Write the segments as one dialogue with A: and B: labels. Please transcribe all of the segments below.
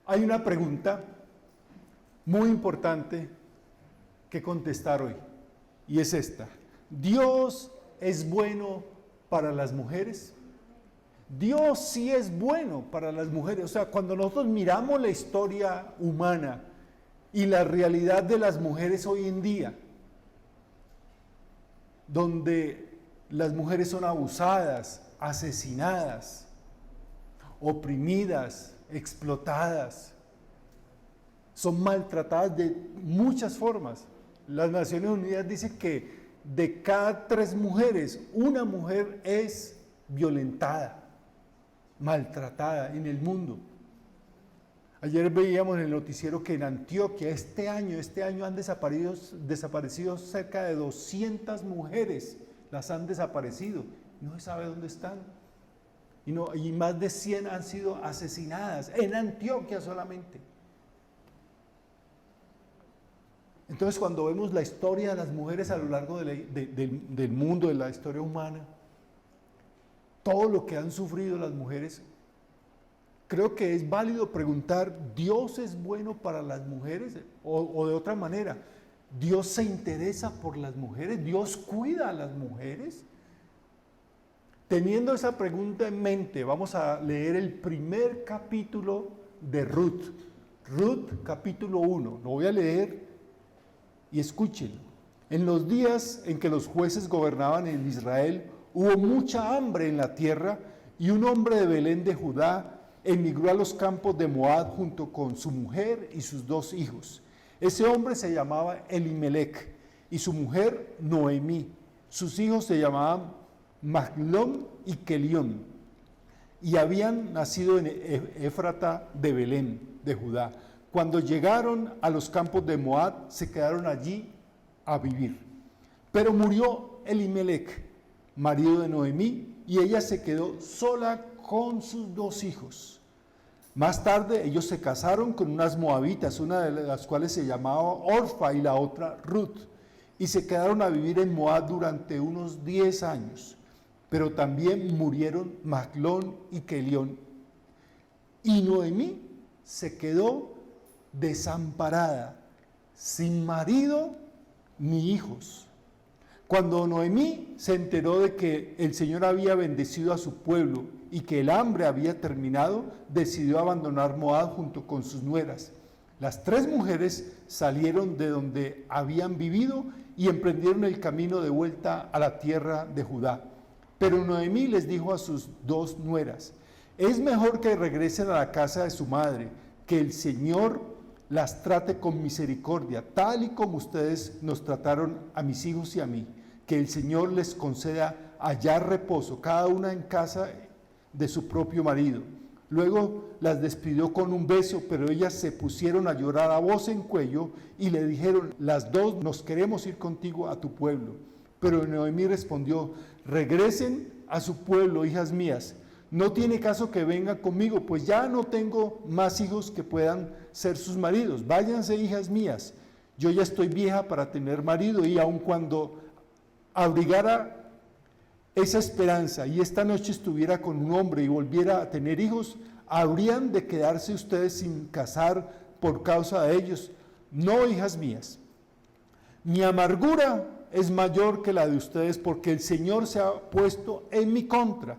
A: Hay una pregunta muy importante que contestar hoy, y es esta: ¿Dios es bueno para las mujeres? Dios sí es bueno para las mujeres. O sea, cuando nosotros miramos la historia humana y la realidad de las mujeres hoy en día, donde las mujeres son abusadas, asesinadas, oprimidas, explotadas, son maltratadas de muchas formas. Las Naciones Unidas dicen que de cada 3 mujeres, una mujer es violentada, maltratada en el mundo. Ayer veíamos en el noticiero que en Antioquia este año han desaparecido cerca de 200 mujeres, las han desaparecido, no se sabe dónde están. Y más de 100 han sido asesinadas en Antioquia solamente. Entonces, cuando vemos la historia de las mujeres a lo largo del mundo, de la historia humana, todo lo que han sufrido las mujeres, creo que es válido preguntar, ¿Dios es bueno para las mujeres? O de otra manera, ¿Dios se interesa por las mujeres? ¿Dios cuida a las mujeres? Teniendo esa pregunta en mente, vamos a leer el primer capítulo de Ruth. Ruth, capítulo 1. Lo voy a leer y escúchenlo. En los días en que los jueces gobernaban en Israel, hubo mucha hambre en la tierra, y un hombre de Belén de Judá emigró a los campos de Moab junto con su mujer y sus 2 hijos. Ese hombre se llamaba Elimelec y su mujer Noemí. Sus hijos se llamaban Maglón y Kelión, y habían nacido en Éfrata de Belén de Judá. Cuando llegaron a los campos de Moab, se quedaron allí a vivir. Pero murió Elimelec, marido de Noemí, y ella se quedó sola con sus 2 hijos. Más tarde ellos se casaron con unas moabitas, una de las cuales se llamaba Orfa y la otra Ruth, y se quedaron a vivir en Moab durante unos 10 años. Pero también murieron Maglón y Kelión, y Noemí se quedó desamparada, sin marido ni hijos. Cuando Noemí se enteró de que el Señor había bendecido a su pueblo y que el hambre había terminado, decidió abandonar Moab junto con sus nueras. Las 3 mujeres salieron de donde habían vivido y emprendieron el camino de vuelta a la tierra de Judá. Pero Noemí les dijo a sus 2 nueras: es mejor que regresen a la casa de su madre, que el Señor las trate con misericordia, tal y como ustedes nos trataron a mis hijos y a mí, que el Señor les conceda hallar reposo, cada una en casa de su propio marido. Luego las despidió con un beso, pero ellas se pusieron a llorar a voz en cuello y le dijeron: las 2 nos queremos ir contigo a tu pueblo. Pero Noemí respondió: regresen a su pueblo, hijas mías. No tiene caso que vengan conmigo, pues ya no tengo más hijos que puedan ser sus maridos. Váyanse, hijas mías. Yo ya estoy vieja para tener marido, y aun cuando abrigara esa esperanza y esta noche estuviera con un hombre y volviera a tener hijos, ¿habrían de quedarse ustedes sin casar por causa de ellos? No, hijas mías. Mi amargura es mayor que la de ustedes, porque el Señor se ha puesto en mi contra.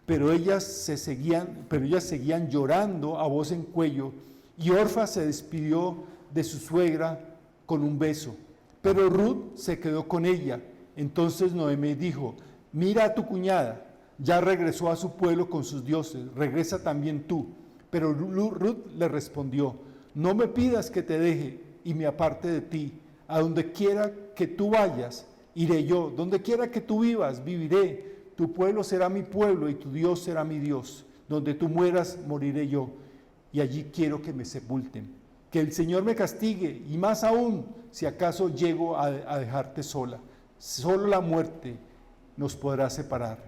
A: Pero ellas seguían llorando a voz en cuello, y Orfa se despidió de su suegra con un beso. Pero Ruth se quedó con ella. Entonces Noemí dijo: mira a tu cuñada, ya regresó a su pueblo con sus dioses, regresa también tú. Pero Ruth le respondió: no me pidas que te deje y me aparte de ti. A donde quiera que tú vayas, iré yo. Donde quiera que tú vivas, viviré. Tu pueblo será mi pueblo y tu Dios será mi Dios. Donde tú mueras, moriré yo, y allí quiero que me sepulten. Que el Señor me castigue, y más aún, si acaso llego a dejarte sola. Solo la muerte nos podrá separar.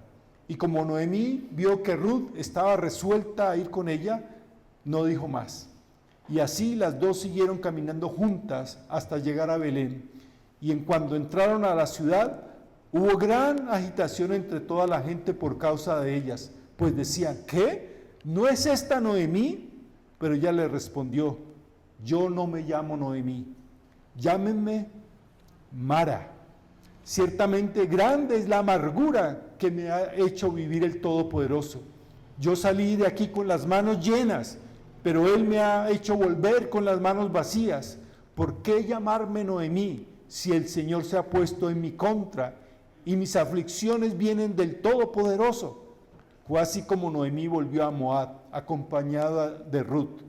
A: Y como Noemí vio que Ruth estaba resuelta a ir con ella, no dijo más. Y así las 2 siguieron caminando juntas hasta llegar a Belén. Y en cuando entraron a la ciudad, hubo gran agitación entre toda la gente por causa de ellas, pues decían: ¿qué? ¿No es esta Noemí? Pero ella le respondió: yo no me llamo Noemí, llámenme Mara. Ciertamente grande es la amargura que me ha hecho vivir el Todopoderoso. Yo salí de aquí con las manos llenas, pero Él me ha hecho volver con las manos vacías. ¿Por qué llamarme Noemí si el Señor se ha puesto en mi contra y mis aflicciones vienen del Todopoderoso? Fue así como Noemí volvió a Moab, acompañada de Ruth,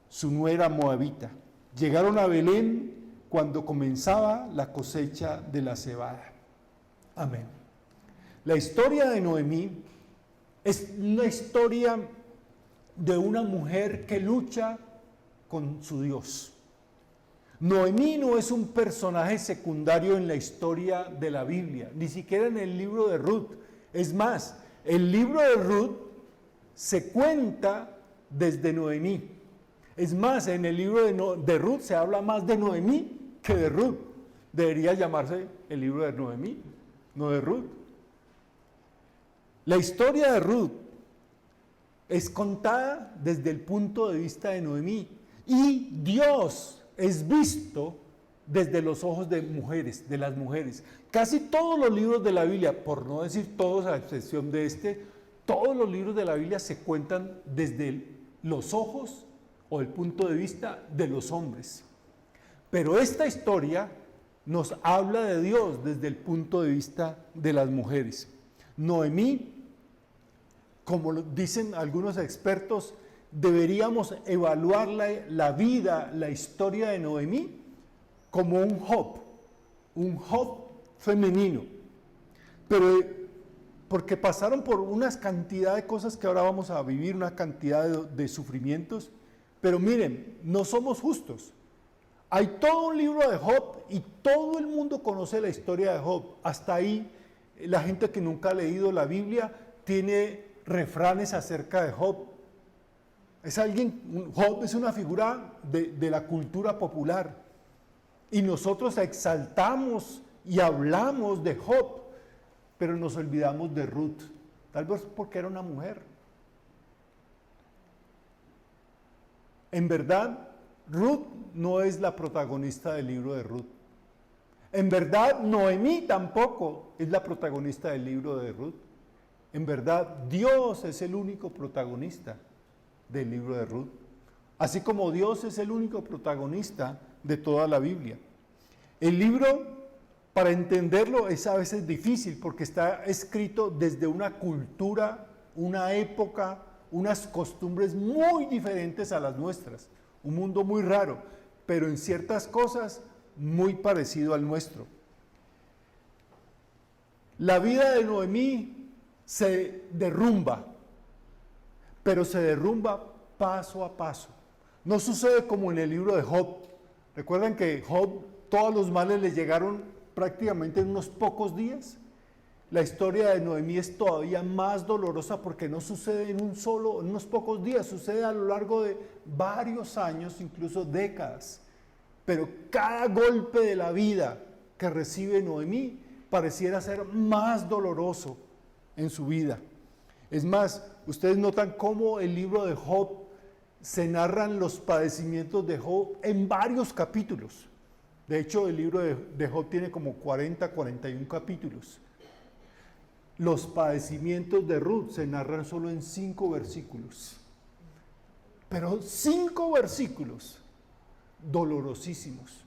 A: su nuera moabita. Llegaron a Belén cuando comenzaba la cosecha de la cebada. Amén. La historia de Noemí es una historia de una mujer que lucha con su Dios. Noemí no es un personaje secundario en la historia de la Biblia, ni siquiera en el libro de Ruth. Es más, el libro de Ruth se cuenta desde Noemí. Es más, en el libro de Ruth se habla más de Noemí que de Ruth. Debería llamarse el libro de Noemí, no de Ruth. La historia de Ruth es contada desde el punto de vista de Noemí y Dios es visto desde los ojos de mujeres, de las mujeres. Casi todos los libros de la Biblia, por no decir todos a excepción de este, todos los libros de la Biblia se cuentan desde los ojos o el punto de vista de los hombres. Pero esta historia nos habla de Dios desde el punto de vista de las mujeres. Noemí, como dicen algunos expertos, deberíamos evaluar la vida, la historia de Noemí como un Job femenino. Pero porque pasaron por una cantidad de cosas que ahora vamos a vivir, una cantidad de sufrimientos. Pero miren, no somos justos. Hay todo un libro de Job y todo el mundo conoce la historia de Job. Hasta ahí, la gente que nunca ha leído la Biblia tiene refranes acerca de Job. Job es una figura de la cultura popular. Y nosotros exaltamos y hablamos de Job, pero nos olvidamos de Ruth. Tal vez porque era una mujer. En verdad, Ruth no es la protagonista del libro de Ruth. En verdad, Noemí tampoco es la protagonista del libro de Ruth. En verdad, Dios es el único protagonista del libro de Ruth. Así como Dios es el único protagonista de toda la Biblia. El libro, para entenderlo, es a veces difícil porque está escrito desde una cultura, una época, unas costumbres muy diferentes a las nuestras. Un mundo muy raro, pero en ciertas cosas muy parecido al nuestro. La vida de Noemí se derrumba, pero se derrumba paso a paso. No sucede como en el libro de Job. Recuerdan que Job, todos los males le llegaron prácticamente en unos pocos días. La historia de Noemí es todavía más dolorosa porque no sucede en unos pocos días, sucede a lo largo de varios años, incluso décadas. Pero cada golpe de la vida que recibe Noemí pareciera ser más doloroso en su vida. Es más, ustedes notan cómo el libro de Job se narran los padecimientos de Job en varios capítulos. De hecho, el libro de Job tiene como 41 capítulos. Los padecimientos de Ruth se narran solo en 5 versículos. Pero 5 versículos dolorosísimos,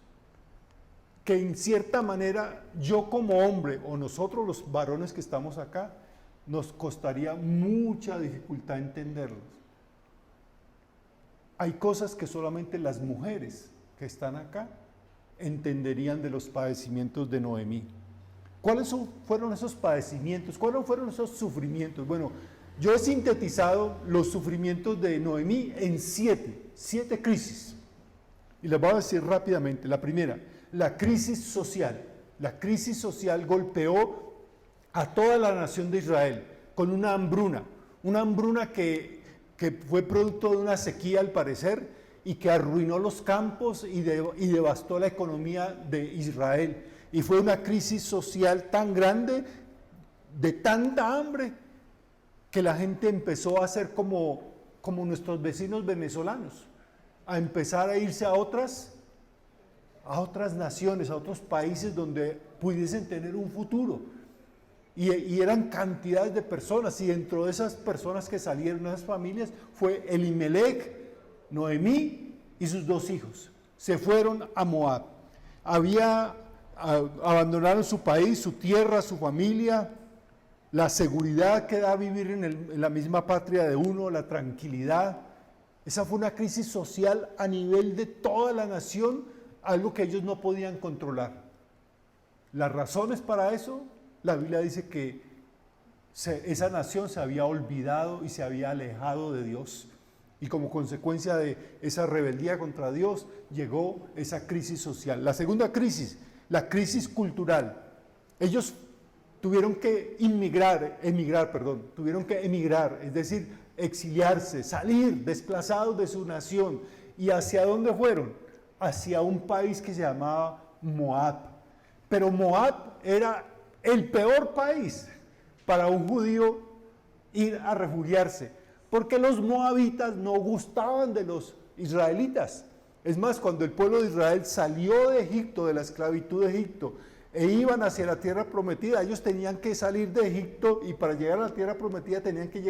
A: que en cierta manera yo como hombre, o nosotros los varones que estamos acá, nos costaría mucha dificultad entenderlos. Hay cosas que solamente las mujeres que están acá entenderían de los padecimientos de Noemí. ¿Cuáles fueron esos padecimientos? ¿Cuáles fueron esos sufrimientos? Bueno, yo he sintetizado los sufrimientos de Noemí en 7 crisis. Y les voy a decir rápidamente. La primera, la crisis social. La crisis social golpeó a toda la nación de Israel con una hambruna que fue producto de una sequía al parecer y que arruinó los campos y devastó la economía de Israel. Y fue una crisis social tan grande, de tanta hambre, que la gente empezó a hacer como como nuestros vecinos venezolanos, a empezar a irse a otras naciones, a otros países donde pudiesen tener un futuro. Y eran cantidades de personas, y dentro de esas personas que salieron, esas familias, fue Elimelech, Noemí y sus 2 hijos. Se fueron a Moab. Abandonaron su país, su tierra, su familia, la seguridad que da vivir en la misma patria de uno, la tranquilidad. Esa fue una crisis social a nivel de toda la nación, algo que ellos no podían controlar. Las razones para eso, la Biblia dice que esa nación se había olvidado y se había alejado de Dios. Y como consecuencia de esa rebeldía contra Dios, llegó esa crisis social. La segunda crisis, la crisis cultural. Ellos tuvieron que emigrar, es decir, exiliarse, salir, desplazados de su nación. ¿Y hacia dónde fueron? Hacia un país que se llamaba Moab. Pero Moab era el peor país para un judío ir a refugiarse, porque los moabitas no gustaban de los israelitas. Es más, cuando el pueblo de Israel salió de Egipto, de la esclavitud de Egipto, e iban hacia la tierra prometida, ellos tenían que salir de Egipto, y para llegar a la tierra prometida tenían que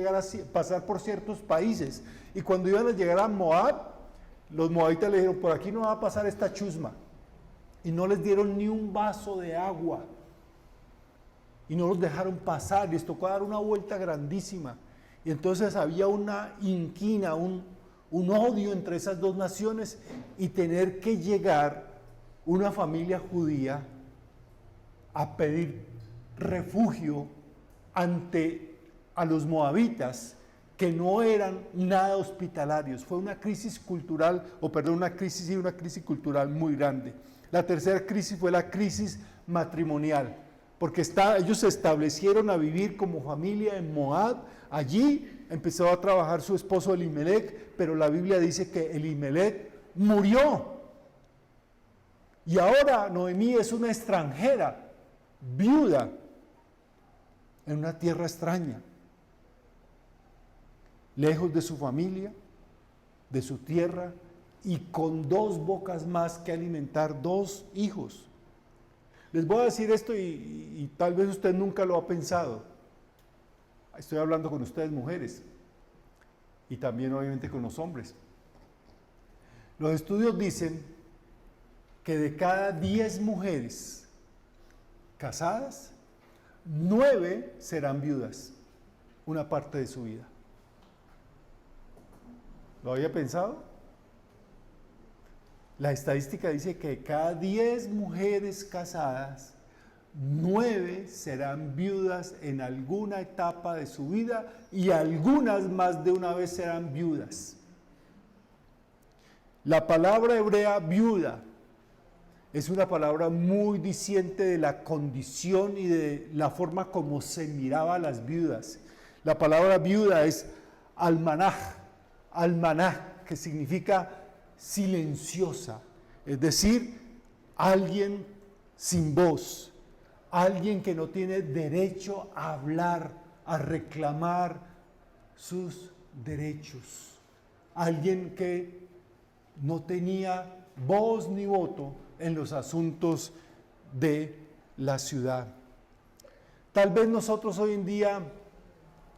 A: pasar por ciertos países. Y cuando iban a llegar a Moab, los moabitas le dijeron: por aquí no va a pasar esta chusma. Y no les dieron ni un vaso de agua. Y no los dejaron pasar, les tocó dar una vuelta grandísima. Y entonces había una inquina, un odio entre esas 2 naciones, y tener que llegar una familia judía a pedir refugio a los moabitas, que no eran nada hospitalarios. Fue una crisis cultural, una crisis cultural muy grande. La tercera crisis fue la crisis matrimonial, porque ellos se establecieron a vivir como familia en Moab. Allí empezó a trabajar su esposo Elimelech, pero la Biblia dice que Elimelech murió. Y ahora Noemí es una extranjera, viuda, en una tierra extraña, lejos de su familia, de su tierra, y con 2 bocas más que alimentar, 2 hijos. Les voy a decir esto y tal vez usted nunca lo ha pensado. Estoy hablando con ustedes, mujeres, y también obviamente con los hombres. Los estudios dicen que de cada 10 mujeres casadas, 9 serán viudas una parte de su vida. ¿Lo había pensado? La estadística dice que de cada 10 mujeres casadas, 9 serán viudas en alguna etapa de su vida, y algunas más de una vez serán viudas. La palabra hebrea viuda es una palabra muy diciente de la condición y de la forma como se miraba a las viudas. La palabra viuda es almanaj, que significa silenciosa, es decir, alguien sin voz, alguien que no tiene derecho a hablar, a reclamar sus derechos, alguien que no tenía voz ni voto en los asuntos de la ciudad. Tal vez nosotros hoy en día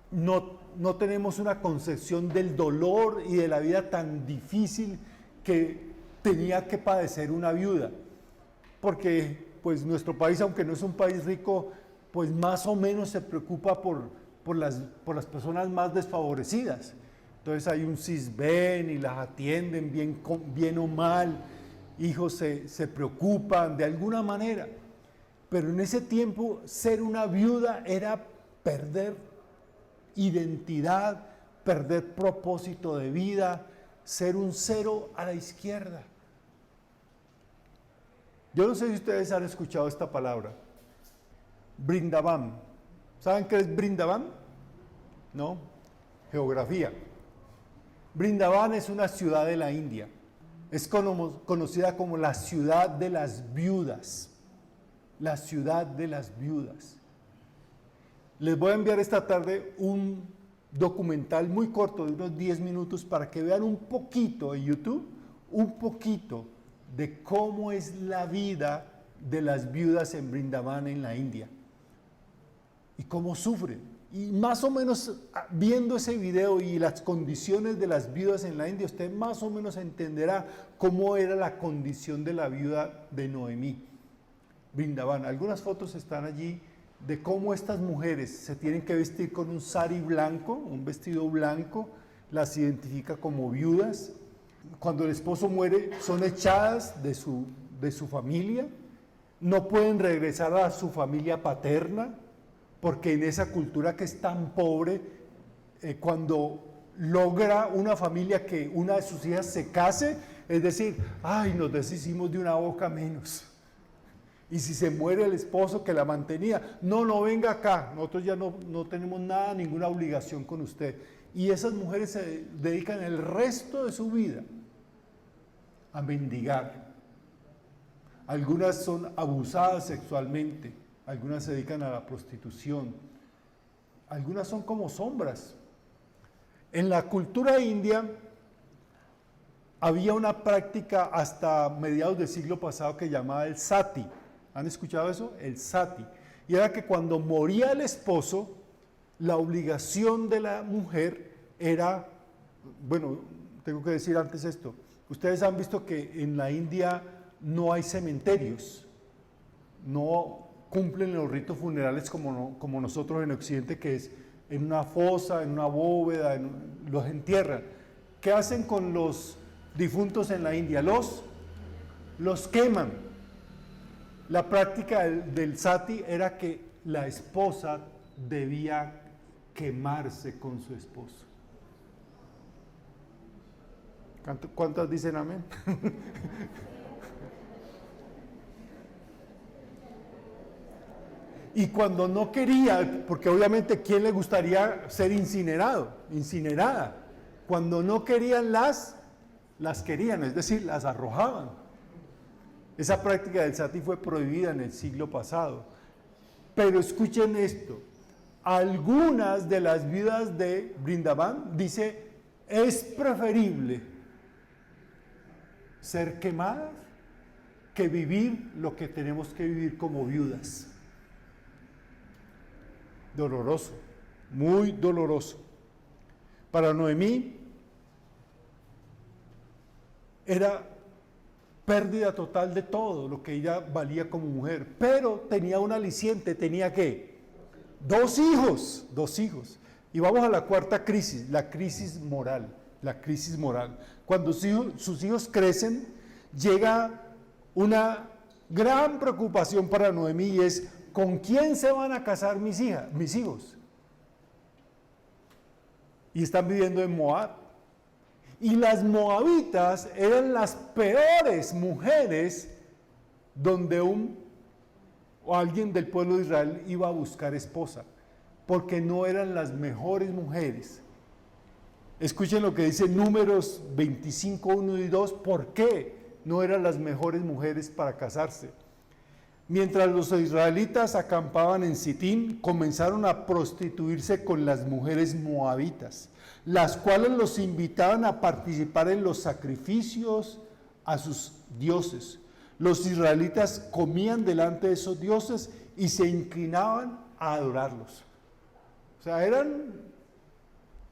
A: no tenemos una concepción del dolor y de la vida tan difícil que tenía que padecer una viuda, porque pues nuestro país, aunque no es un país rico, pues más o menos se preocupa por las personas más desfavorecidas. Entonces hay un CISBEN y las atienden bien o mal, hijos se preocupan de alguna manera, pero en ese tiempo ser una viuda era perder identidad, perder propósito de vida, ser un cero a la izquierda. Yo no sé si ustedes han escuchado esta palabra, Brindavan. ¿Saben qué es Brindavan? ¿No? Geografía. Brindavan es una ciudad de la India. Es conocida como la ciudad de las viudas. La ciudad de las viudas. Les voy a enviar esta tarde un documental muy corto de unos 10 minutos para que vean un poquito en YouTube, un poquito de cómo es la vida de las viudas en Brindavan, en la India, y cómo sufren. Y más o menos viendo ese video y las condiciones de las viudas en la India, usted más o menos entenderá cómo era la condición de la viuda de Noemí, Brindavan. Algunas fotos están allí de cómo estas mujeres se tienen que vestir con un sari blanco, un vestido blanco, las identifica como viudas. Cuando el esposo muere, son echadas de su familia, no pueden regresar a su familia paterna, porque en esa cultura que es tan pobre, cuando logra una familia que una de sus hijas se case, es decir, ay, nos deshicimos de una boca menos. Y si se muere el esposo que la mantenía, no venga acá, nosotros ya no tenemos nada, ninguna obligación con usted. Y esas mujeres se dedican el resto de su vida a mendigar. Algunas son abusadas sexualmente, algunas se dedican a la prostitución, algunas son como sombras. En la cultura india había una práctica hasta mediados del siglo pasado que llamaba el sati. ¿Han escuchado eso? El sati. Y era que cuando moría el esposo, la obligación de la mujer era, bueno, tengo que decir antes esto, ustedes han visto que en la India no hay cementerios, no cumplen los ritos funerales como nosotros en Occidente, que es en una fosa, en una bóveda, los entierran. ¿Qué hacen con los difuntos en la India? Los queman. La práctica del sati era que la esposa debía quemarse con su esposo. ¿Cuántas dicen amén? Y cuando no quería, porque obviamente ¿quién le gustaría ser incinerada? Cuando no querían las querían, es decir, las arrojaban. Esa práctica del sati fue prohibida en el siglo pasado. Pero escuchen esto, algunas de las viudas de Brindavan dice, es preferible ser quemadas que vivir lo que tenemos que vivir como viudas. Doloroso, muy doloroso. Para Noemí era pérdida total de todo lo que ella valía como mujer, pero tenía un aliciente, tenía ¿qué? Dos hijos. Y vamos a la cuarta crisis, la crisis moral. Cuando sus hijos crecen, llega una gran preocupación para Noemí y es, ¿con quién se van a casar mis hijos? Y están viviendo en Moab. Y las moabitas eran las peores mujeres donde o alguien del pueblo de Israel iba a buscar esposa, porque no eran las mejores mujeres. Escuchen lo que dice Números 25, 1 y 2, ¿por qué no eran las mejores mujeres para casarse? Mientras los israelitas acampaban en Sitín, comenzaron a prostituirse con las mujeres moabitas, las cuales los invitaban a participar en los sacrificios a sus dioses. Los israelitas comían delante de esos dioses y se inclinaban a adorarlos. O sea, eran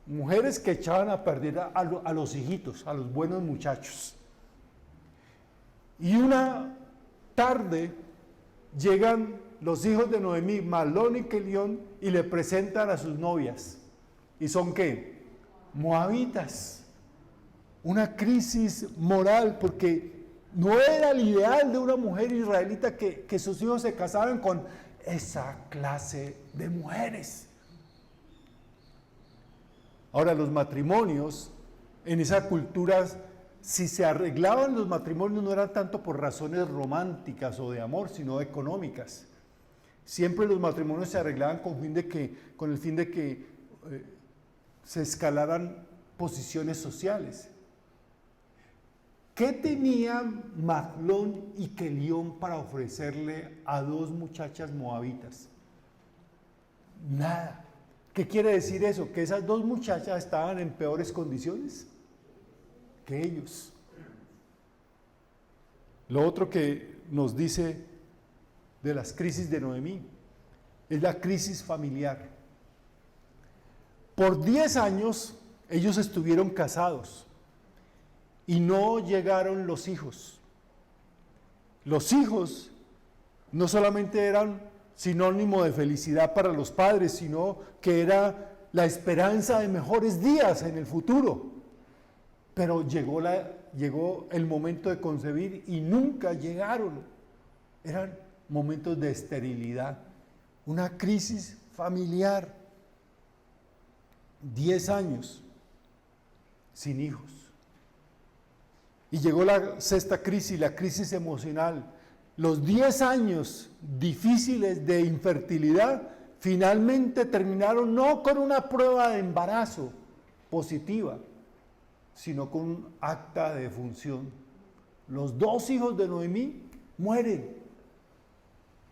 A: mujeres que echaban a perder a los hijitos, a los buenos muchachos. Y una tarde llegan los hijos de Noemí, Malón y Kelión, y le presentan a sus novias. ¿Y son qué? Moabitas. Una crisis moral, porque no era el ideal de una mujer israelita que sus hijos se casaran con esa clase de mujeres. Ahora, los matrimonios en esa cultura, si se arreglaban los matrimonios, no eran tanto por razones románticas o de amor, sino económicas. Siempre los matrimonios se arreglaban con el fin de que se escalaran posiciones sociales. ¿Qué tenían Mahlón y Kelión para ofrecerle a dos muchachas moabitas? Nada. ¿Qué quiere decir eso? Que esas dos muchachas estaban en peores condiciones que ellos. Lo otro que nos dice de las crisis de Noemí es la crisis familiar. Por 10 años ellos estuvieron casados y no llegaron los hijos. Los hijos no solamente eran sinónimo de felicidad para los padres, sino que era la esperanza de mejores días en el futuro. Pero llegó el momento de concebir y nunca llegaron. Eran momentos de esterilidad, una crisis familiar. 10 años sin hijos. Y llegó la sexta crisis, la crisis emocional. Los 10 años difíciles de infertilidad finalmente terminaron no con una prueba de embarazo positiva, sino con un acta de defunción. Los 2 hijos de Noemí mueren.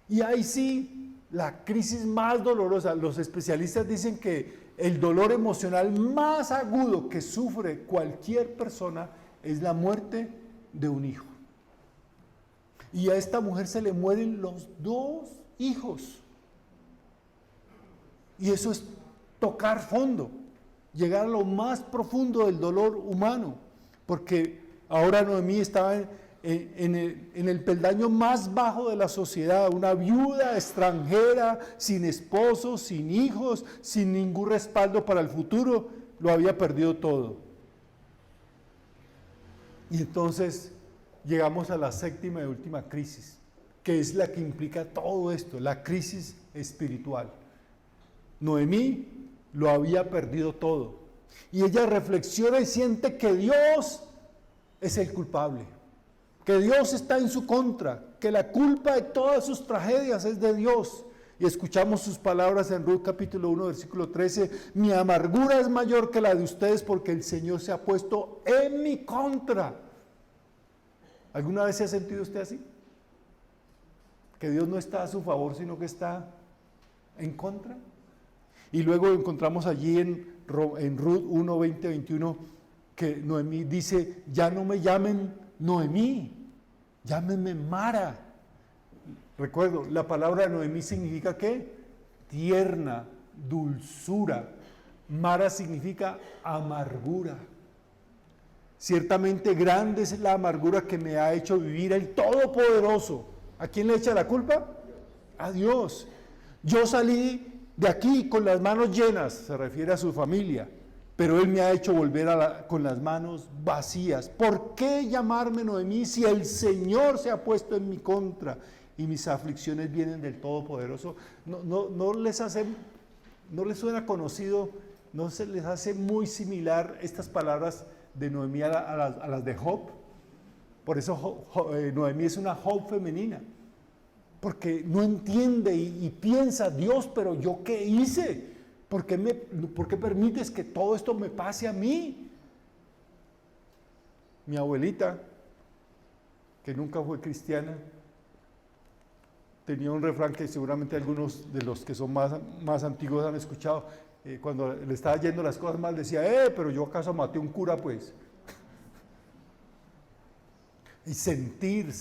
A: Y ahí sí, la crisis más dolorosa. Los especialistas dicen que el dolor emocional más agudo que sufre cualquier persona es la muerte de un hijo. Y a esta mujer se le mueren los 2 hijos. Y eso es tocar fondo, llegar a lo más profundo del dolor humano, porque ahora Noemí estaba en el peldaño más bajo de la sociedad, una viuda extranjera, sin esposo, sin hijos, sin ningún respaldo para el futuro, lo había perdido todo. Y entonces llegamos a la séptima y última crisis, que es la que implica todo esto, la crisis espiritual. Noemí lo había perdido todo. Y ella reflexiona y siente que Dios es el culpable, que Dios está en su contra, que la culpa de todas sus tragedias es de Dios. Y escuchamos sus palabras en Ruth capítulo 1, versículo 13, mi amargura es mayor que la de ustedes porque el Señor se ha puesto en mi contra. ¿Alguna vez se ha sentido usted así? Que Dios no está a su favor, sino que está en contra. Y luego encontramos allí en Ruth 1, 20, 21, que Noemí dice, ya no me llamen Noemí, llámenme Mara. Recuerdo, la palabra Noemí significa ¿qué? Tierna, dulzura. Mara significa amargura. Ciertamente grande es la amargura que me ha hecho vivir el Todopoderoso. ¿A quién le echa la culpa? A Dios. Yo salí de aquí con las manos llenas, se refiere a su familia, pero Él me ha hecho volver con las manos vacías. ¿Por qué llamarme Noemí si el Señor se ha puesto en mi contra y mis aflicciones vienen del Todopoderoso? No les suena conocido, no se les hace muy similar estas palabras de Noemí a las de Job. Por eso Noemí es una Job femenina, porque no entiende y piensa, Dios, pero ¿yo qué hice? ¿Por qué permites que todo esto me pase a mí? Mi abuelita, que nunca fue cristiana, tenía un refrán que seguramente algunos de los que son más antiguos han escuchado. Cuando le estaba yendo las cosas mal, decía, pero yo acaso maté un cura, pues. Y sentir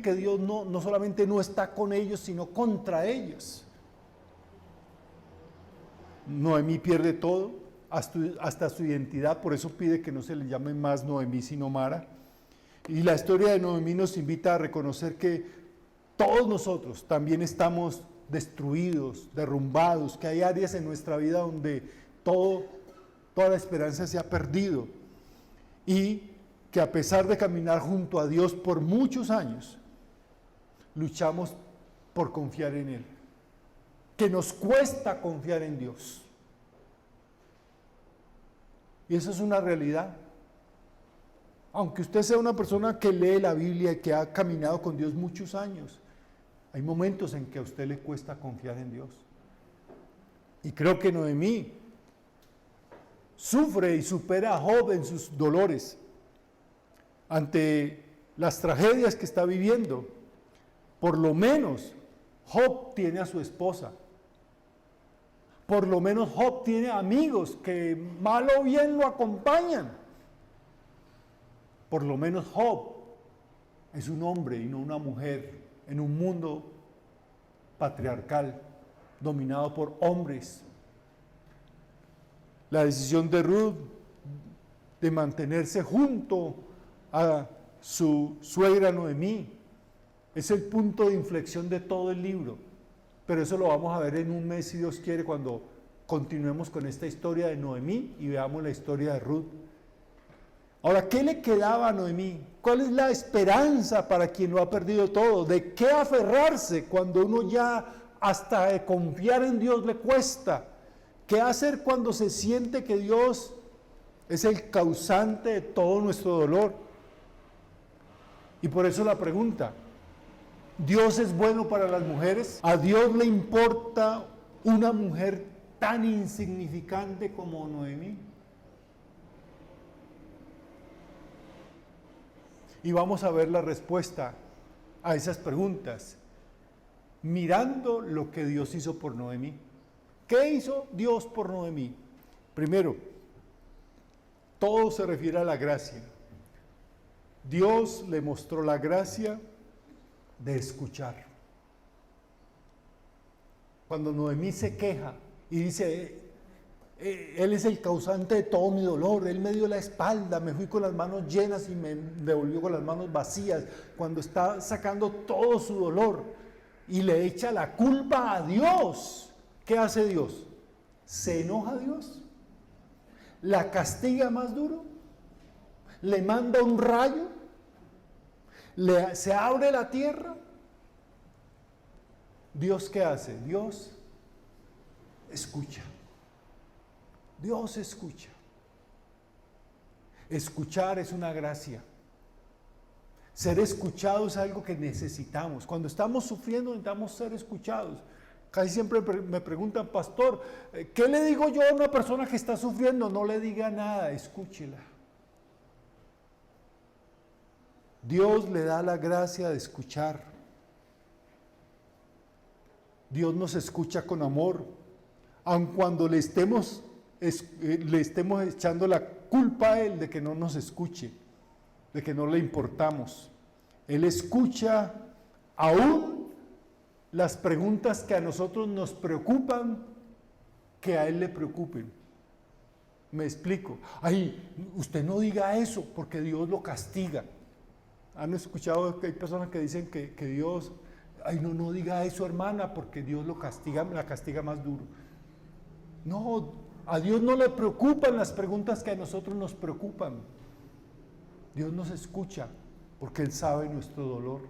A: que Dios no solamente no está con ellos, sino contra ellos. Noemí pierde todo, hasta su identidad, por eso pide que no se le llame más Noemí, sino Mara. Y la historia de Noemí nos invita a reconocer que todos nosotros también estamos destruidos, derrumbados, que hay áreas en nuestra vida donde toda la esperanza se ha perdido y que a pesar de caminar junto a Dios por muchos años, luchamos por confiar en Él, que nos cuesta confiar en Dios. Y eso es una realidad. Aunque usted sea una persona que lee la Biblia y que ha caminado con Dios muchos años, hay momentos en que a usted le cuesta confiar en Dios. Y creo que Noemí sufre y supera a Job en sus dolores ante las tragedias que está viviendo. Por lo menos Job tiene a su esposa, Por lo menos Job tiene amigos que mal o bien lo acompañan. Por lo menos Job es un hombre y no una mujer en un mundo patriarcal, dominado por hombres. La decisión de Ruth de mantenerse junto a su suegra Noemí es el punto de inflexión de todo el libro. Pero eso lo vamos a ver en un mes, si Dios quiere, cuando continuemos con esta historia de Noemí y veamos la historia de Ruth. Ahora, ¿qué le quedaba a Noemí? ¿Cuál es la esperanza para quien lo ha perdido todo? ¿De qué aferrarse cuando uno ya hasta de confiar en Dios le cuesta? ¿Qué hacer cuando se siente que Dios es el causante de todo nuestro dolor? Y por eso la pregunta, ¿Dios es bueno para las mujeres? ¿A Dios le importa una mujer tan insignificante como Noemí? Y vamos a ver la respuesta a esas preguntas, mirando lo que Dios hizo por Noemí. ¿Qué hizo Dios por Noemí? Primero, todo se refiere a la gracia. Dios le mostró la gracia de escuchar. Cuando Noemí se queja y dice, Él es el causante de todo mi dolor, Él me dio la espalda, me fui con las manos llenas y me devolvió con las manos vacías, cuando está sacando todo su dolor y le echa la culpa a Dios, ¿qué hace Dios? ¿Se enoja Dios? ¿La castiga más duro? ¿Le manda un rayo? ¿Se abre la tierra? ¿Dios qué hace? Dios escucha. Dios escucha. Escuchar es una gracia. Ser escuchado es algo que necesitamos. Cuando estamos sufriendo necesitamos ser escuchados. Casi siempre me preguntan, pastor, ¿qué le digo yo a una persona que está sufriendo? No le diga nada, escúchela. Dios le da la gracia de escuchar. Dios nos escucha con amor, aun cuando le estemos echando la culpa a Él de que no nos escuche, de que no le importamos. Él escucha aún las preguntas que a nosotros nos preocupan, que a Él le preocupen. Me explico. Ay, usted no diga eso porque Dios lo castiga. ¿Han escuchado que hay personas que dicen que Dios, ay, no diga eso, hermana, porque Dios lo castiga, la castiga más duro? No, a Dios no le preocupan las preguntas que a nosotros nos preocupan. Dios nos escucha porque Él sabe nuestro dolor.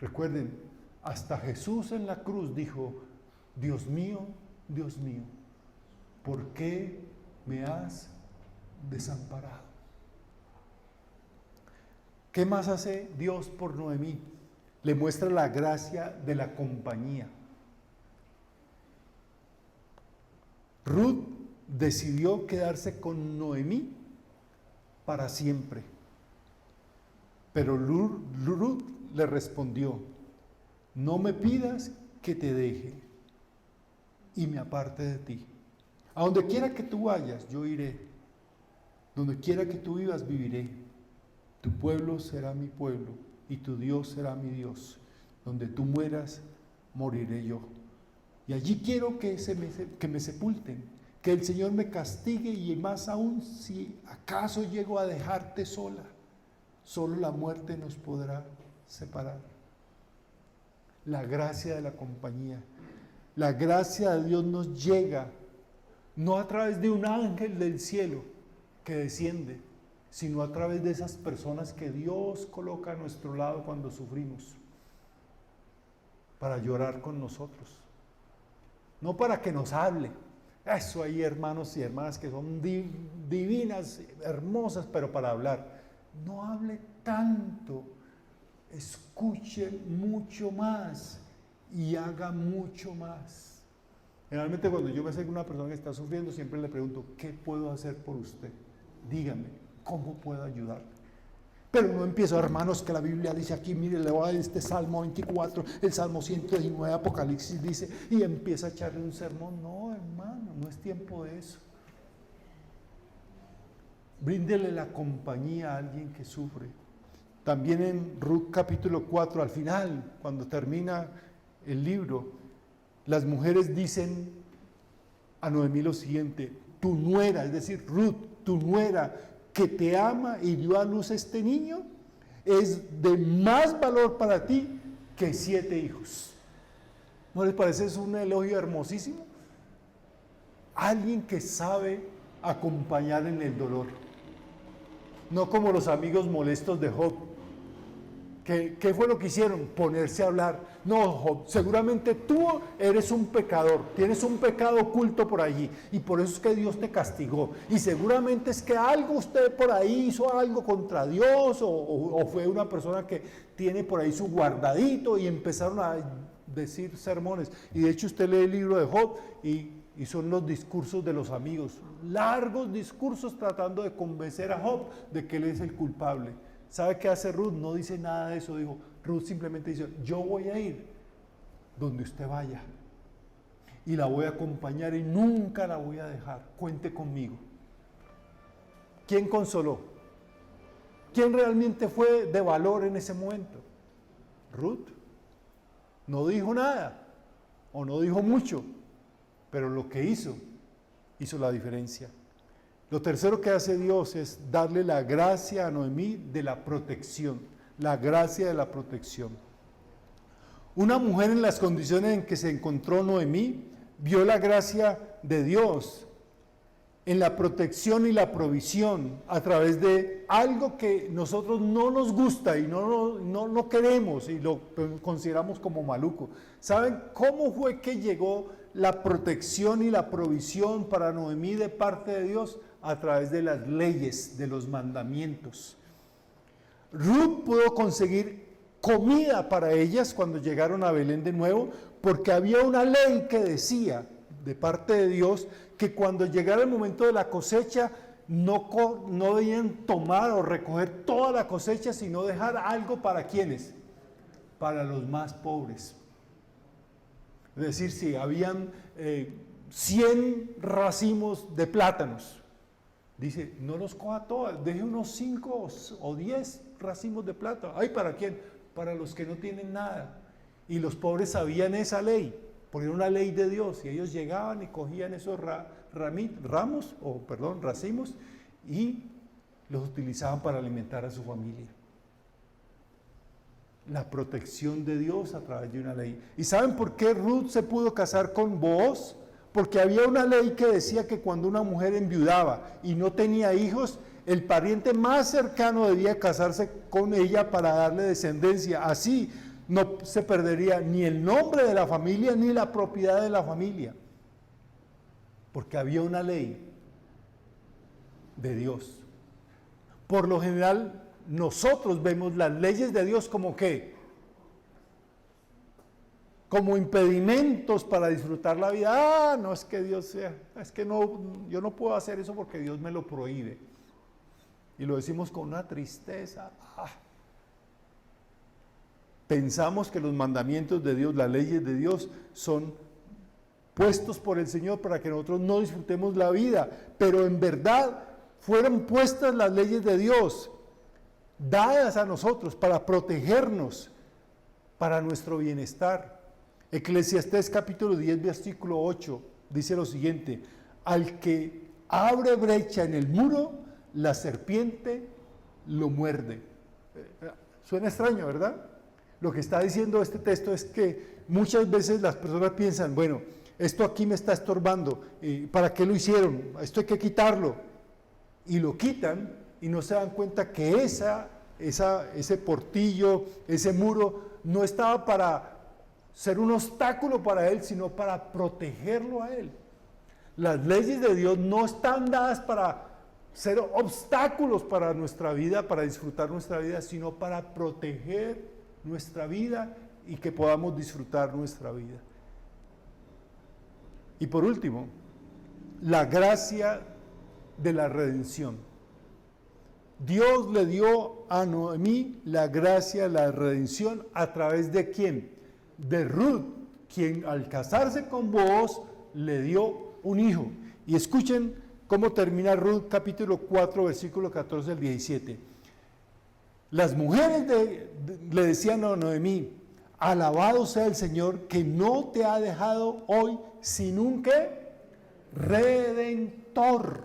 A: Recuerden, hasta Jesús en la cruz dijo, Dios mío, ¿por qué me has desamparado? ¿Qué más hace Dios por Noemí? Le muestra la gracia de la compañía. Ruth decidió quedarse con Noemí para siempre. Pero Ruth le respondió, no me pidas que te deje y me aparte de ti. A donde quiera que tú vayas, yo iré. Donde quiera que tú vivas, viviré. Tu pueblo será mi pueblo y tu Dios será mi Dios. Donde tú mueras, moriré yo. Y allí quiero que me sepulten, que el Señor me castigue y más aún si acaso llego a dejarte sola. Solo la muerte nos podrá separar. La gracia de la compañía. La gracia de Dios nos llega, no a través de un ángel del cielo que desciende, sino a través de esas personas que Dios coloca a nuestro lado cuando sufrimos, para llorar con nosotros, no para que nos hable. Eso hay hermanos y hermanas que son divinas, hermosas, pero para hablar. No hable tanto, escuche mucho más y haga mucho más. Generalmente cuando yo me acerco a una persona que está sufriendo, siempre le pregunto, ¿qué puedo hacer por usted? Dígame, ¿cómo puedo ayudarle? Pero no empiezo, hermanos, que la Biblia dice aquí, mire, le voy a este Salmo 24, el Salmo 119, Apocalipsis dice, y empieza a echarle un sermón. No, hermano, no es tiempo de eso. Bríndele la compañía a alguien que sufre. También en Ruth capítulo 4, al final, cuando termina el libro, las mujeres dicen a Noemí lo siguiente: tu nuera, es decir, Ruth, tu nuera, que te ama y dio a luz este niño, es de más valor para ti que 7 hijos. ¿No les parece es un elogio hermosísimo? Alguien que sabe acompañar en el dolor. No como los amigos molestos de Job. ¿Qué fue lo que hicieron? Ponerse a hablar. No, Job, seguramente tú eres un pecador, tienes un pecado oculto por allí, y por eso es que Dios te castigó. Y seguramente es que algo usted por ahí hizo algo contra Dios, o fue una persona que tiene por ahí su guardadito, y empezaron a decir sermones. Y de hecho usted lee el libro de Job y son los discursos de los amigos, largos discursos tratando de convencer a Job de que él es el culpable. ¿Sabe qué hace Ruth? No dice nada de eso. Ruth simplemente dice: yo voy a ir donde usted vaya y la voy a acompañar y nunca la voy a dejar. Cuente conmigo. ¿Quién consoló? ¿Quién realmente fue de valor en ese momento? Ruth. No dijo nada o no dijo mucho, pero lo que hizo la diferencia. Lo tercero que hace Dios es darle la gracia a Noemí de la protección, la gracia de la protección. Una mujer en las condiciones en que se encontró Noemí vio la gracia de Dios en la protección y la provisión a través de algo que nosotros no nos gusta y no queremos y lo consideramos como maluco. ¿Saben cómo fue que llegó la protección y la provisión para Noemí de parte de Dios? A través de las leyes, de los mandamientos. Ruth pudo conseguir comida para ellas cuando llegaron a Belén de nuevo, porque había una ley que decía, de parte de Dios, que cuando llegara el momento de la cosecha, no debían tomar o recoger toda la cosecha, sino dejar algo para ¿quiénes? Para los más pobres. Es decir, si habían 100 racimos de plátanos, dice, no los coja todas, deje unos 5 o 10 racimos de plátano. ¿Ay, para quién? Para los que no tienen nada. Y los pobres sabían esa ley, porque era una ley de Dios, y ellos llegaban y cogían esos racimos, y los utilizaban para alimentar a su familia. La protección de Dios a través de una ley. ¿Y saben por qué Ruth se pudo casar con Booz? Porque había una ley que decía que cuando una mujer enviudaba y no tenía hijos, el pariente más cercano debía casarse con ella para darle descendencia. Así no se perdería ni el nombre de la familia ni la propiedad de la familia. Porque había una ley de Dios. Por lo general, nosotros vemos las leyes de Dios como ¿qué? Como impedimentos para disfrutar la vida. No es que Dios sea, es que no, yo no puedo hacer eso porque Dios me lo prohíbe. Y lo decimos con una tristeza. Pensamos que los mandamientos de Dios, las leyes de Dios, son puestos por el Señor para que nosotros no disfrutemos la vida, pero en verdad fueron puestas las leyes de Dios, dadas a nosotros para protegernos, para nuestro bienestar. Eclesiastés capítulo 10, versículo 8, dice lo siguiente: al que abre brecha en el muro, la serpiente lo muerde. Suena extraño, ¿verdad? Lo que está diciendo este texto es que muchas veces las personas piensan, bueno, esto aquí me está estorbando, ¿para qué lo hicieron? Esto hay que quitarlo. Y lo quitan y no se dan cuenta que ese portillo, ese muro, no estaba para ser un obstáculo para él, sino para protegerlo a él. Las leyes de Dios no están dadas para ser obstáculos para nuestra vida, para disfrutar nuestra vida, sino para proteger nuestra vida y que podamos disfrutar nuestra vida. Y por último, la gracia de la redención. Dios le dio a Noemí la gracia, la redención, ¿a través de quién? De Ruth, quien al casarse con Booz le dio un hijo. Y escuchen cómo termina Ruth capítulo 4, versículo 14 al 17. Las mujeres le decían a Noemí: alabado sea el Señor, que no te ha dejado hoy sin un ¿qué? Redentor,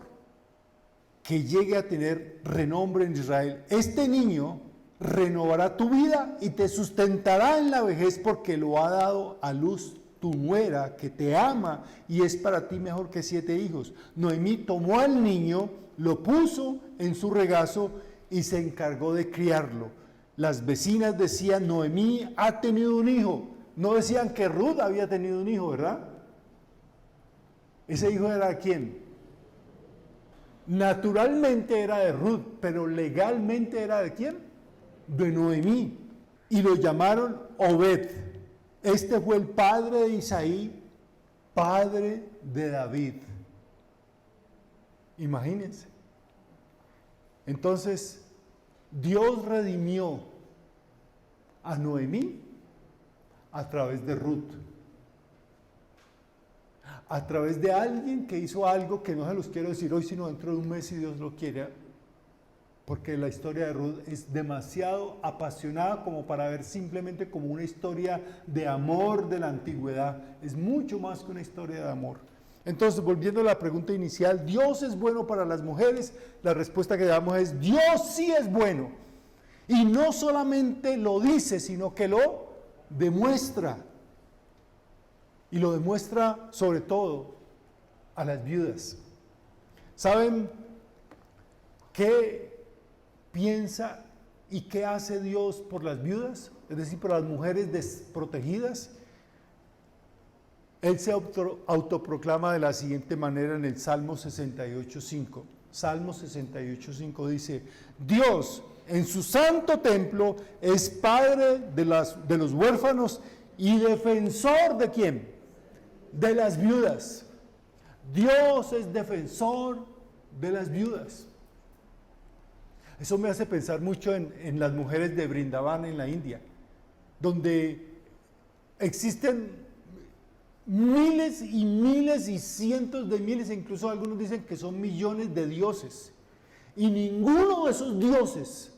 A: que llegue a tener renombre en Israel. Este niño renovará tu vida y te sustentará en la vejez, porque lo ha dado a luz tu nuera, que te ama y es para ti mejor que 7 hijos. Noemí tomó al niño, lo puso en su regazo y se encargó de criarlo. Las vecinas decían: Noemí ha tenido un hijo. No decían que Ruth había tenido un hijo, ¿verdad? ¿Ese hijo era de quién? Naturalmente era de Ruth, pero legalmente era de quién? De Noemí. Y lo llamaron Obed. Este fue el padre de Isaí, padre de David. Imagínense. Entonces, Dios redimió a Noemí a través de Ruth. A través de alguien que hizo algo que no se los quiero decir hoy, sino dentro de un mes, si Dios lo quiere, porque la historia de Ruth es demasiado apasionada como para ver simplemente como una historia de amor de la antigüedad. Es mucho más que una historia de amor. Entonces, volviendo a la pregunta inicial, ¿Dios es bueno para las mujeres? La respuesta que damos es: Dios sí es bueno. Y no solamente lo dice, sino que lo demuestra. Y lo demuestra sobre todo a las viudas. ¿Saben qué piensa y qué hace Dios por las viudas? Es decir, por las mujeres desprotegidas. Él se autoproclama de la siguiente manera en el Salmo 68.5. Salmo 68.5 dice: Dios en su santo templo es padre de los huérfanos y defensor ¿de quién? De las viudas. Dios es defensor de las viudas. Eso me hace pensar mucho en las mujeres de Brindavan en la India, donde existen miles y miles y cientos de miles, e incluso algunos dicen que son millones de dioses, y ninguno de esos dioses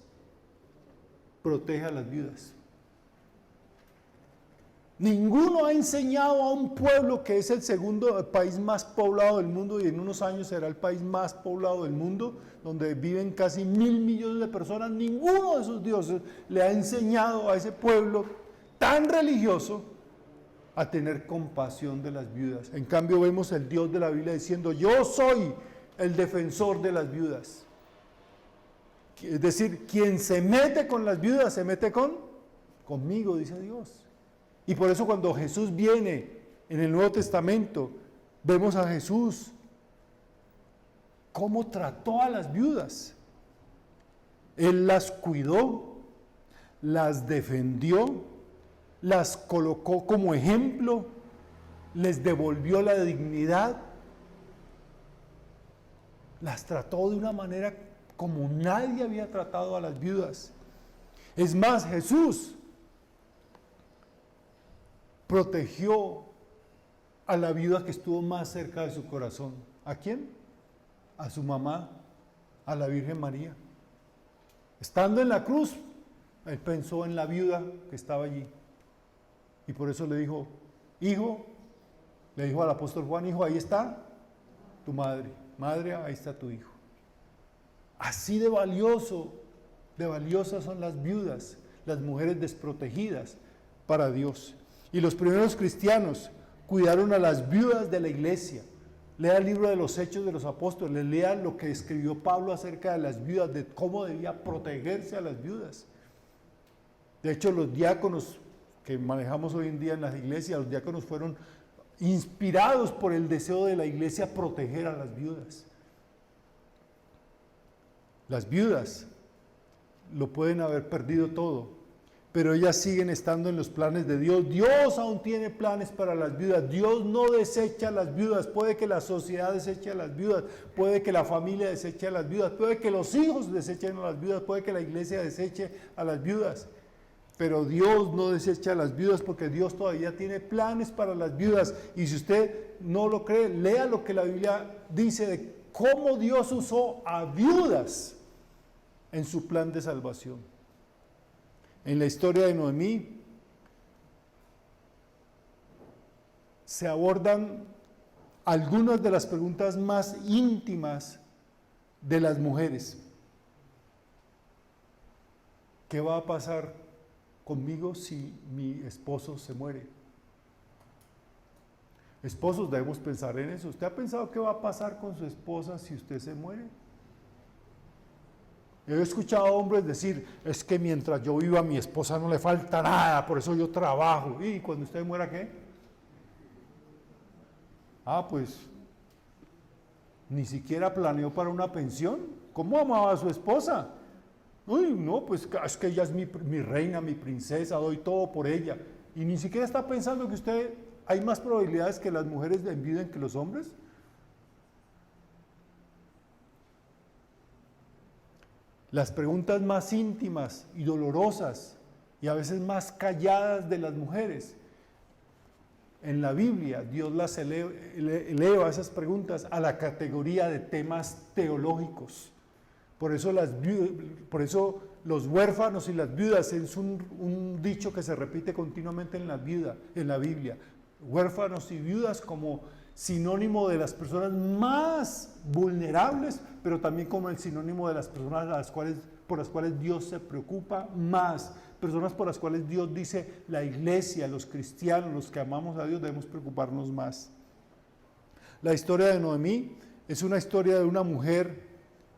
A: protege a las viudas. Ninguno ha enseñado a un pueblo que es el segundo país más poblado del mundo, y en unos años será el país más poblado del mundo, donde viven casi 1.000 millones de personas. Ninguno de esos dioses le ha enseñado a ese pueblo tan religioso a tener compasión de las viudas. En cambio vemos el Dios de la Biblia diciendo: yo soy el defensor de las viudas. Es decir, quien se mete con las viudas se mete conmigo, dice Dios. Y por eso cuando Jesús viene en el Nuevo Testamento, vemos a Jesús cómo trató a las viudas. Él las cuidó, las defendió, las colocó como ejemplo, les devolvió la dignidad, las trató de una manera como nadie había tratado a las viudas. Es más, Jesús protegió a la viuda que estuvo más cerca de su corazón. ¿A quién? A su mamá, a la Virgen María. Estando en la cruz, él pensó en la viuda que estaba allí. Y por eso le dijo: hijo, le dijo al apóstol Juan: hijo, ahí está tu madre. Madre, ahí está tu hijo. Así de valiosas son las viudas, las mujeres desprotegidas para Dios. Y los primeros cristianos cuidaron a las viudas de la iglesia. Lea el libro de los Hechos de los Apóstoles, lea lo que escribió Pablo acerca de las viudas, de cómo debía protegerse a las viudas. De hecho, los diáconos que manejamos hoy en día en las iglesias, los diáconos fueron inspirados por el deseo de la iglesia a proteger a las viudas. Las viudas lo pueden haber perdido todo, pero ellas siguen estando en los planes de Dios. Dios aún tiene planes para las viudas. Dios no desecha a las viudas. Puede que la sociedad deseche a las viudas, puede que la familia deseche a las viudas, puede que los hijos desechen a las viudas, puede que la iglesia deseche a las viudas. Pero Dios no desecha a las viudas porque Dios todavía tiene planes para las viudas. Y si usted no lo cree, lea lo que la Biblia dice de cómo Dios usó a viudas en su plan de salvación. En la historia de Noemí se abordan algunas de las preguntas más íntimas de las mujeres. ¿Qué va a pasar conmigo si mi esposo se muere? Esposos, debemos pensar en eso. ¿Usted ha pensado qué va a pasar con su esposa si usted se muere? He escuchado a hombres decir, es que mientras yo viva a mi esposa no le falta nada, por eso yo trabajo. ¿Y cuando usted muera qué? Pues ni siquiera planeó para una pensión. ¿Cómo amaba a su esposa? Uy, no, pues es que ella es mi reina, mi princesa, doy todo por ella. Y ni siquiera está pensando que usted, hay más probabilidades que las mujeres le envidien que los hombres. Las preguntas más íntimas y dolorosas y a veces más calladas de las mujeres. En la Biblia, Dios las eleva esas preguntas a la categoría de temas teológicos. Por eso los huérfanos y las viudas es un dicho que se repite continuamente en la Biblia. Huérfanos y viudas como sinónimo de las personas más vulnerables, pero también como el sinónimo de las personas por las cuales Dios se preocupa más, personas por las cuales Dios dice, la iglesia, los cristianos, los que amamos a Dios, debemos preocuparnos más. La historia de Noemí es una historia de una mujer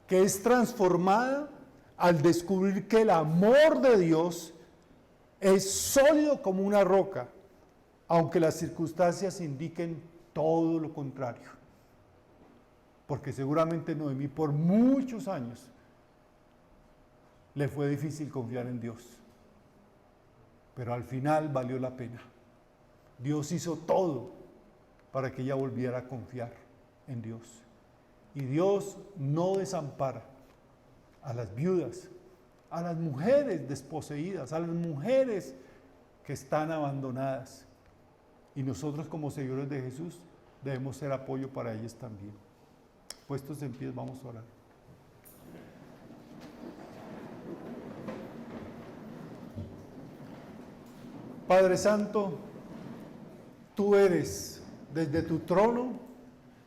A: que es transformada al descubrir que el amor de Dios es sólido como una roca, aunque las circunstancias indiquen todo lo contrario. Porque seguramente Noemí por muchos años le fue difícil confiar en Dios, pero al final valió la pena. Dios hizo todo para que ella volviera a confiar en Dios. Y Dios no desampara a las viudas, a las mujeres desposeídas, a las mujeres que están abandonadas. Y nosotros como seguidores de Jesús debemos ser apoyo para ellas también. Puestos en pie, vamos a orar. Padre Santo, tú eres desde tu trono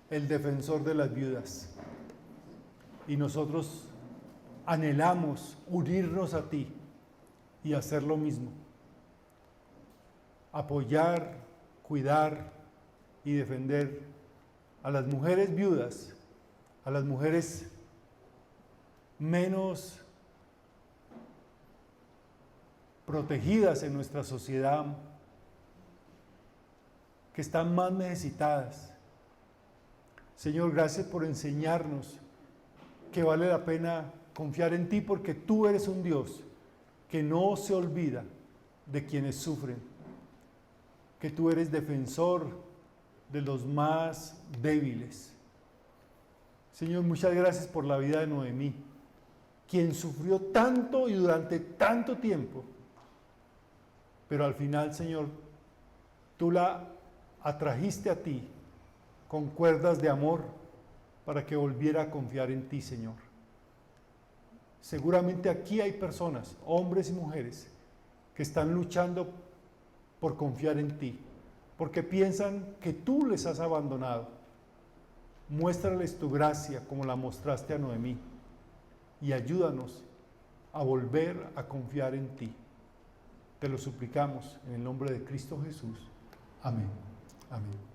A: el defensor de las viudas. Y nosotros anhelamos unirnos a ti y hacer lo mismo. Apoyar, cuidar y defender a las mujeres viudas, a las mujeres menos protegidas en nuestra sociedad, que están más necesitadas. Señor, gracias por enseñarnos que vale la pena confiar en ti porque tú eres un Dios que no se olvida de quienes sufren, que tú eres defensor de los más débiles. Señor, muchas gracias por la vida de Noemí, quien sufrió tanto y durante tanto tiempo, pero al final, Señor, tú la atrajiste a ti con cuerdas de amor para que volviera a confiar en ti, Señor. Seguramente aquí hay personas, hombres y mujeres, que están luchando por confiar en ti, porque piensan que tú les has abandonado. Muéstrales tu gracia como la mostraste a Noemí y ayúdanos a volver a confiar en ti. Te lo suplicamos en el nombre de Cristo Jesús. Amén. Amén.